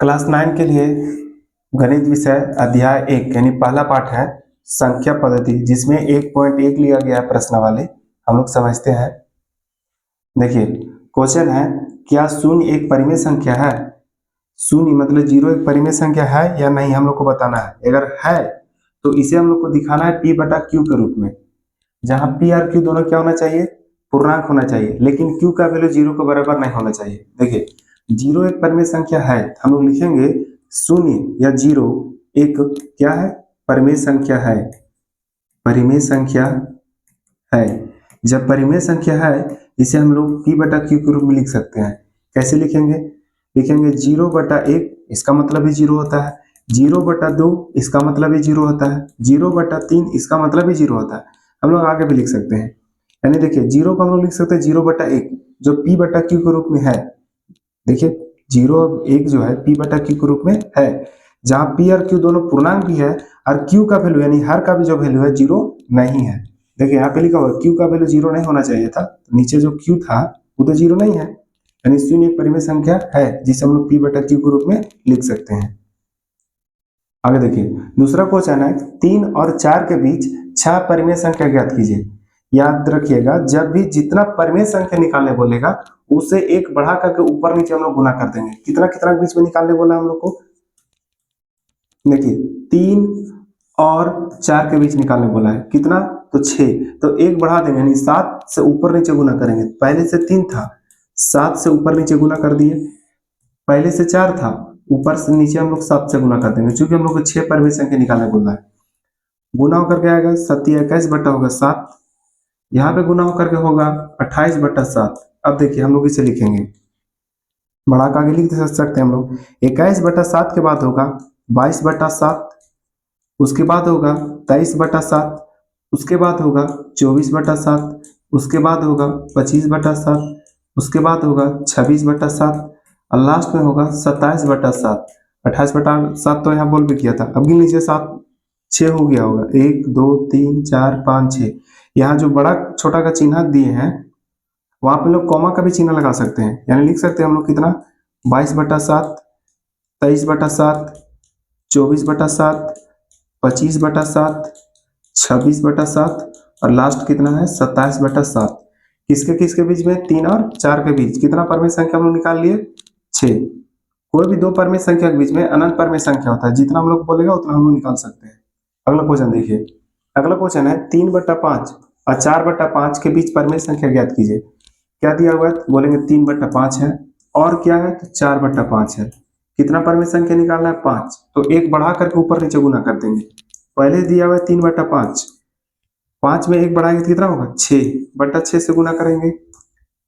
Class 9 के लिए गणित विषय अध्याय 1 यानी पहला पाठ है संख्या पद्धति, जिसमें 1.1 लिया गया है प्रश्नावली। हम लोग समझते हैं। देखिए, क्वेश्चन है, क्या शून्य एक परिमेय संख्या है? शून्य मतलब जीरो एक परिमेय संख्या है या नहीं, हम लोग को बताना है। अगर है तो इसे हम लोग को दिखाना है p बटा क्यू के रूप में, जहां p और q दोनों क्या होना चाहिए? पूर्णांक होना चाहिए, लेकिन q का वैल्यू जीरो के बराबर नहीं होना चाहिए। देखिए, जीरो एक परिमेय संख्या है, हम लोग लिखेंगे शून्य या जीरो एक क्या है? परिमेय संख्या है। परिमेय संख्या है। जब परिमेय संख्या है, इसे हम लोग p बटा क्यू के रूप में लिख सकते हैं। कैसे लिखेंगे? लिखेंगे जीरो बटा एक, इसका मतलब भी जीरो होता है। जीरो बटा दो, इसका मतलब भी जीरो होता है। जीरो बटा तीन, इसका मतलब भी जीरो होता है। हम लोग आगे भी लिख सकते हैं। यानी देखिए, जीरो को हम लोग लिख सकते हैं जीरो बटा एक, जो p बटा क्यू के रूप में है। देखिए, जीरो एक जो है p बटा क्यू के रूप में है, जहां p और q दोनों पूर्णांक भी है और q का वैल्यू यानी हर का भी जो वैल्यू है जीरो नहीं है। देखिए, यहाँ पे लिखा हुआ q का वैल्यू जीरो नहीं होना चाहिए था, तो नीचे जो q था वो तो जीरो नहीं है, यानी शून्य एक परिमेय संख्या है, जिसे हम लोग p बटा क्यू के रूप में लिख सकते हैं। आगे देखिए, दूसरा क्वेश्चन है, 3 और 4 के बीच 6 परिमेय संख्या ज्ञात कीजिए। याद रखिएगा, जब भी जितना परिमेय संख्या निकालने बोलेगा उसे एक बढ़ा करके ऊपर नीचे हम लोग गुना कर देंगे। कितना कितना के बीच में निकालने बोला हम लोग को? देखिए, 3 और 4 के बीच निकालने बोला है। कितना? तो 6, तो एक बढ़ा देंगे, यानी 7 से ऊपर नीचे गुना करेंगे। पहले से 3 था, 7 से ऊपर नीचे गुना कर दिए। पहले से 4 था, ऊपर से नीचे हम लोग 7 से गुना कर देंगे, क्योंकि हम लोग को 6 परिमेय संख्या निकालने बोला है। गुना होकर के आएगा 27 बटा होगा 7, यहाँ पे गुना होकर के होगा 28 बटा 7। अब देखिए, हम लोग इसे लिखेंगे, बढ़ा के आगे लिख सकते हैं हम लोग। 21 बटा 7 के बाद होगा 22 बटा 7, उसके बाद होगा 23 बटा 7, उसके बाद होगा 24 बटा 7, उसके बाद होगा 25 बटा 7, उसके बाद होगा 26 बटा 7 और लास्ट में होगा 27 बटा 7। 28 बटा 7 तो यहाँ बोल भी किया था। अब गिन लीजिए, 7 6 हो गया होगा, 1 2 3 4 5 6। यहाँ जो बड़ा छोटा का चिन्ह दिए हैं, वहां पे लोग कॉमा का भी चिन्ह लगा सकते हैं, यानी लिख सकते हैं हम लोग कितना? 22 बटा 7, 23 बटा 7, 24 बटा 7, 25 बटा 7, 26 बटा 7 और लास्ट कितना है? 27 बटा 7। किसके किसके बीच में? 3 और 4 के बीच। कितना परिमेय संख्या हम लोग निकाल लिए? 6। कोई भी दो परिमेय संख्या के बीच में अनंत परिमेय संख्या होता है, जितना हम लोग बोलेगा उतना हम लोग निकाल सकते हैं। अगला क्वेश्चन देखिए, अगला क्वेश्चन है 3 बटा 5 और 4 बटा 5 के बीच परिमेय संख्या ज्ञात कीजिए। क्या दिया हुआ है? बोलेंगे 3 बटा 5 है, और क्या है? तो 4 बटा 5 है। कितना परिमेय संख्या निकालना है? 5, तो एक बढ़ा करके ऊपर नीचे गुना कर देंगे। पहले दिया हुआ है 3 बटा 5, 5 में एक बढ़ाएंगे तो कितना होगा? 6 बटा 6 से गुना करेंगे।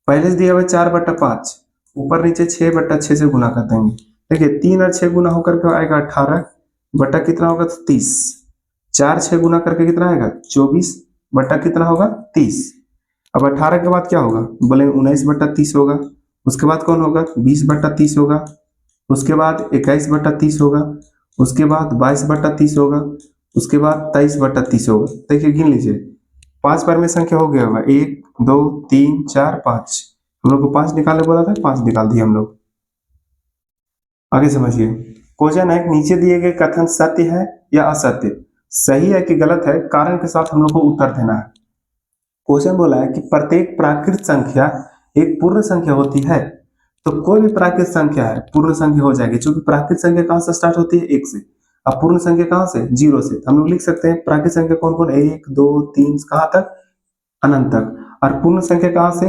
पहले से दिया हुआ है 4 बटा 5, ऊपर नीचे 6 बटा 6 से गुना कर देंगे। देखिए, 3 और 6 गुना होकर के आएगा 18 बटा कितना होगा? तो 30। 4 6 गुना करके कितना आएगा? 24 बटा कितना होगा? 30। अब 18 के बाद क्या होगा? बोले 19 बटा 30 होगा। उसके बाद कौन होगा? 20 बटा 30 होगा। उसके बाद 21 बटा 30 होगा। उसके बाद 22 बटा 30 होगा। उसके बाद 23 बटा 30 होगा। देखिए, गिन लीजिए, 5 परिमेय संख्या हो गया होगा, 1 2 3 4 5। हम लोग को 5 निकालने बोला था, 5 निकाल दिए हम लोग। आगे समझिए, क्वेश्चन है, नीचे दिए गए कथन सत्य है या असत्य, सही है कि गलत है, कारण के साथ हम लोग को उत्तर देना है। क्वेश्चन बोला है कि प्रत्येक प्राकृत संख्या एक पूर्ण संख्या होती है। तो कोई भी प्राकृत संख्या है पूर्ण संख्या हो जाएगी, क्योंकि प्राकृत संख्या कहां से स्टार्ट होती है? 1 से। अब पूर्ण संख्या कहां से? 0 से। हम लोग लिख सकते हैं प्राकृत संख्या कौन कौन? 1 2 3 कहां तक? अनंत तक। और पूर्ण संख्या कहां से?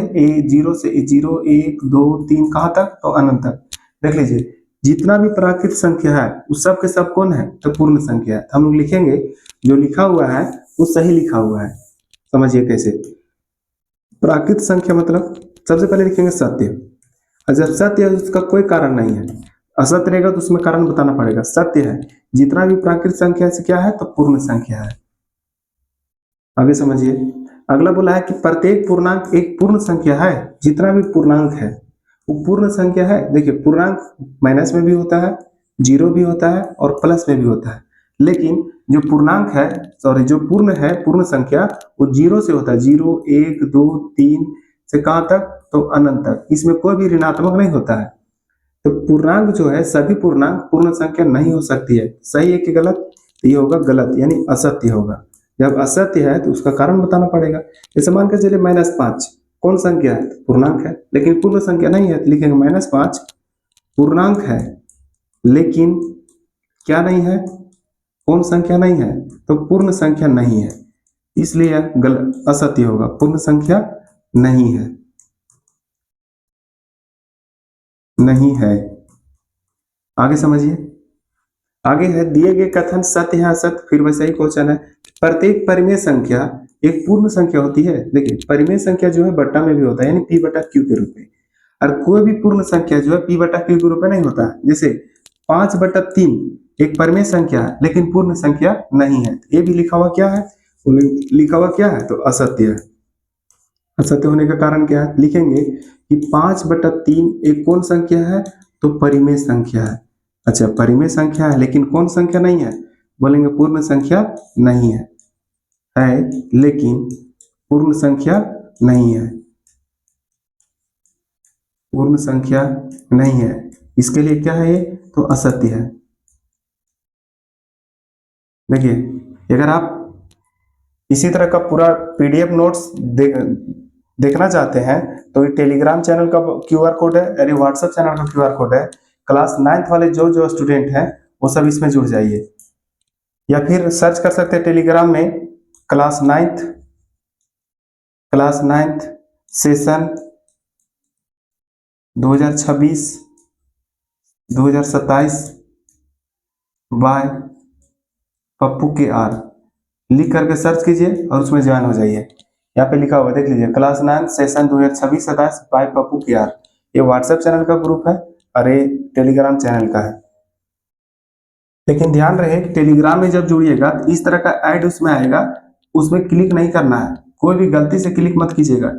0 से 0 1 2 3 कहां तक? तो अनंत तक। देख लीजिए, जितना भी प्राकृत संख्या है उस सब के सब कौन है? तो पूर्ण संख्या है। हम लोग लिखेंगे, जो लिखा हुआ है वो सही लिखा हुआ है। समझिए कैसे। प्राकृत संख्या मतलब सबसे पहले लिखेंगे सत्य, और जब सत्य है उसका कोई कारण नहीं है। असत्य रहेगा तो उसमें कारण बताना पड़ेगा। सत्य है, जितना भी प्राकृत संख्या से क्या है? तो पूर्ण संख्या है। आगे समझिए, अगला बोला है कि प्रत्येक पूर्णांक एक पूर्ण संख्या है। जितना भी पूर्णांक है वो पूर्ण संख्या है। देखिए, पूर्णांक माइनस में भी होता है, जीरो भी होता है और प्लस में भी होता है, लेकिन जो पूर्णांक है, सॉरी, जो पूर्ण है, पूर्ण संख्या, वो 0 से होता है। 0 1 2 3 से कहां तक? तो अनंत तक। इसमें कोई भी ऋणात्मक नहीं होता है। तो पूर्णांक जो है, सभी पूर्णांक पूर्ण संख्या नहीं हो सकती है। सही है कि गलत? तो ये होगा गलत, यानी असत्य होगा। जब असत्य है तो उसका कारण बताना पड़ेगा। जैसे मान कर चलिए -5 कौन संख्या है? पूर्णांक है, लेकिन पूर्ण संख्या नहीं है, तो लिखेंगे -5 पूर्णांक है लेकिन क्या नहीं है? पूर्ण संख्या नहीं है, तो पूर्ण संख्या नहीं है, इसलिए यह गलत असत्य होगा, पूर्ण संख्या नहीं है, नहीं है। आगे समझिए, आगे है दिए गए कथन सत्य है असत्य। फिर वैसा ही क्वेश्चन है, प्रत्येक परिमेय संख्या एक पूर्ण संख्या होती है। देखिए परिमेय संख्या जो है बट्टा में भी होता है, यानी p बटा q के रूप में, और कोई भी पूर्ण संख्या जो है p बटा q के रूप में नहीं होता है। जैसे 5/3 एक परिमेय संख्या है लेकिन पूर्ण संख्या नहीं है, ये भी लिखा हुआ क्या है? लिखा हुआ क्या है? तो असत्य है। असत्य होने का कारण क्या है? लिखेंगे कि 5/3 एक कौन संख्या है? तो परिमेय संख्या है। अच्छा परिमेय संख्या है लेकिन कौन संख्या नहीं है? बोलेंगे पूर्ण संख्या नहीं है, लेकिन पूर्ण संख्या नहीं है, पूर्ण संख्या नहीं है, इसके लिए क्या है ये? तो असत्य है। देखिए अगर आप इसी तरह का पूरा पीडीएफ नोट्स देखना चाहते हैं तो ये टेलीग्राम चैनल का क्यूआर कोड है, यानी व्हाट्सएप चैनल का क्यूआर कोड है। क्लास 9th वाले जो जो स्टूडेंट हैं वो सब इसमें जुड़ जाइए, या फिर सर्च कर सकते हैं टेलीग्राम में class 9th session 2026-2027 bye Pappu के आर, लिख करके सर्च कीजिए और उसमें ज्वाइन हो जाइए। यहाँ पे लिखा हुआ देख लीजिए, क्लास 9 सेशन 2026-27 बाय पप्पू के आर। ये व्हाट्सएप चैनल का ग्रुप है और ये टेलीग्राम चैनल का है। लेकिन ध्यान रहे कि टेलीग्राम में जब जुड़िएगा तो इस तरह का ऐड उसमें आएगा, उसमें क्लिक नहीं करना है, कोई भी गलती से क्लिक मत कीजिएगा।